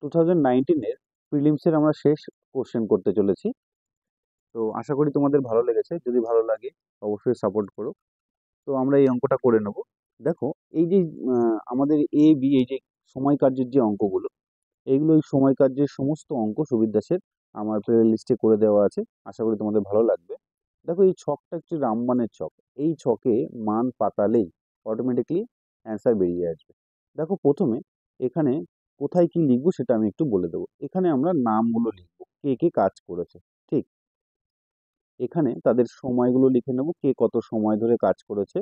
2019-এর প্রিলিমসের আমরা শেষ কোশ্চেন করতে চলেছি। তো আশা করি তোমাদের ভালো লেগেছে। যদি ভালো লাগে অবশ্যই সাপোর্ট করো। তো আমরা এই অঙ্কটা করে নেব। দেখো, এই যে আমাদের এ বি, এই যে সময় কার্যের যে অঙ্কগুলো, এইগুলো এই সময় কার্যের সমস্ত অঙ্ক সুবির দাসের আমার প্লে লিস্টে করে দেওয়া আছে। আশা করি তোমাদের ভালো লাগবে। দেখো, এই ছকটা একটি রামবানের ছক। এই ছকে মান পাতালেই অটোমেটিকলি অ্যান্সার বেরিয়ে আসবে। দেখো, প্রথমে এখানে কোথায় কি লিখবো সেটা আমি একটু বলে দেবো। এখানে আমরা নামগুলো লিখবো, কে কে কাজ করেছে। ঠিক, এখানে তাদের সময়গুলো লিখে নেব, কে কত সময় ধরে কাজ করেছে।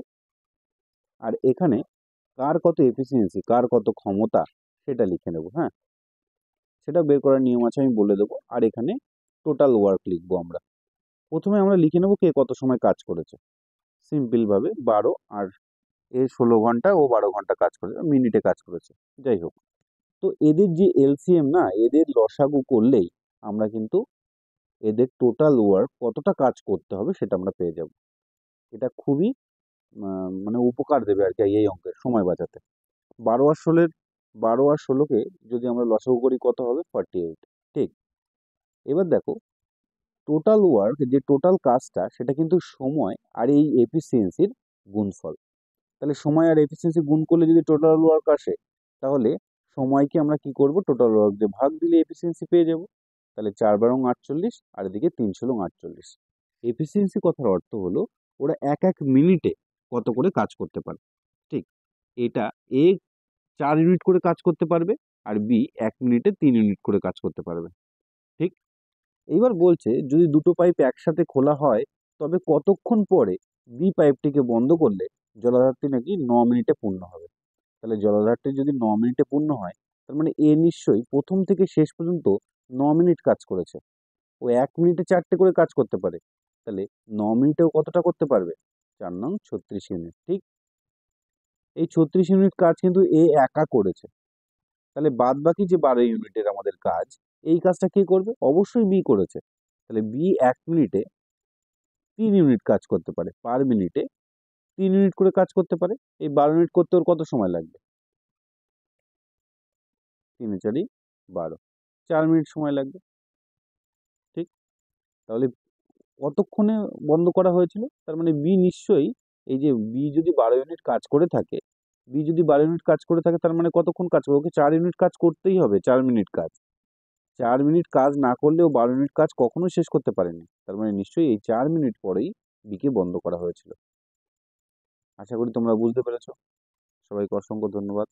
আর এখানে কার কত এফিসিয়েন্সি, কার কত ক্ষমতা, সেটা লিখে নেব। হ্যাঁ, সেটা বের করার নিয়ম আছে, আমি বলে দেবো। আর এখানে টোটাল ওয়ার্ক লিখবো আমরা। প্রথমে আমরা লিখে নেব কে কত সময় কাজ করেছে, সিম্পল ভাবে 12, আর এ 16 ঘন্টা, ও 12 ঘন্টা কাজ করেছে, মিনিটে কাজ করেছে, যাই হোক। তো এদের যে এলসিএম না, এদের লসাগু করলেই আমরা কিন্তু এদের টোটাল ওয়ার্ক কতটা কাজ করতে হবে সেটা আমরা পেয়ে যাব। এটা খুবই মানে উপকার দেবে আর কি এই অঙ্কের সময় বাঁচাতে। 12 আর 16কে যদি আমরা লসাগু করি কত হবে? 48। ঠিক, এবার দেখো, টোটাল ওয়ার্ক, যে টোটাল কাজটা, সেটা কিন্তু সময় আর এই এফিসিয়েন্সির গুণফল। তাহলে সময় আর এফিসিয়েন্সি গুণ করলে যদি টোটাল ওয়ার্ক আসে, তাহলে সময়কে আমরা কি করব? টোটাল ওয়ার্ক দিয়ে ভাগ দিলে এফিসিয়েন্সি পেয়ে যাব। তাহলে 4 × 48, আর এদিকে 3 × 48। এফিসিয়েন্সি কথার অর্থ হলো ওরা এক এক মিনিটে কত করে কাজ করতে পারে। ঠিক, এটা এ 4 ইউনিট করে কাজ করতে পারবে, আর বি 1 মিনিটে 3 ইউনিট করে কাজ করতে পারবে। ঠিক, এইবার বলছে যদি দুটো পাইপ একসাথে খোলা হয় তবে কতক্ষণ পরে বি পাইপটিকে বন্ধ করলে জলাধারটি নাকি 9 মিনিটে পূর্ণ হবে। তাহলে জলাধারটি যদি 9 মিনিটে পূর্ণ হয়, তার মানে এ নিশ্চয়ই প্রথম থেকে শেষ পর্যন্ত 9 মিনিট কাজ করেছে। ও 1 মিনিটে 4টে করে কাজ করতে পারে, তাহলে 9 মিনিটেও কতটা করতে পারবে? 4 নং 36 ইউনিট। ঠিক, এই 36 ইউনিট কাজ কিন্তু এ একা করেছে। তাহলে বাদ বাকি যে 12 ইউনিটের আমাদের কাজ, এই কাজটা কে করবে? অবশ্যই বি করেছে। তাহলে বি 1 মিনিটে 3 ইউনিট কাজ করতে পারে, পার মিনিটে 3 ইউনিট করে কাজ করতে পারে। এই 12 ইউনিট করতে ওর কত সময় লাগবে? 3 × 4 = 12, 4 মিনিট সময় লাগবে। ঠিক, তাহলে কতক্ষণে বন্ধ করা হয়েছিল? তার মানে বি নিশ্চয়ই, এই যে বি যদি 12 ইউনিট কাজ করে থাকে, তার মানে কতক্ষণ কাজ করবে? ওকে 4 ইউনিট কাজ করতেই হবে, 4 মিনিট কাজ। 4 মিনিট কাজ না করলেও 12 ইউনিট কাজ কখনোই শেষ করতে পারেনি। তার মানে নিশ্চয়ই এই 4 মিনিট পরেই বিকে বন্ধ করা হয়েছিল। আশা করি তোমরা বুঝতে পেরেছো। সবাইকে অসংখ্য ধন্যবাদ।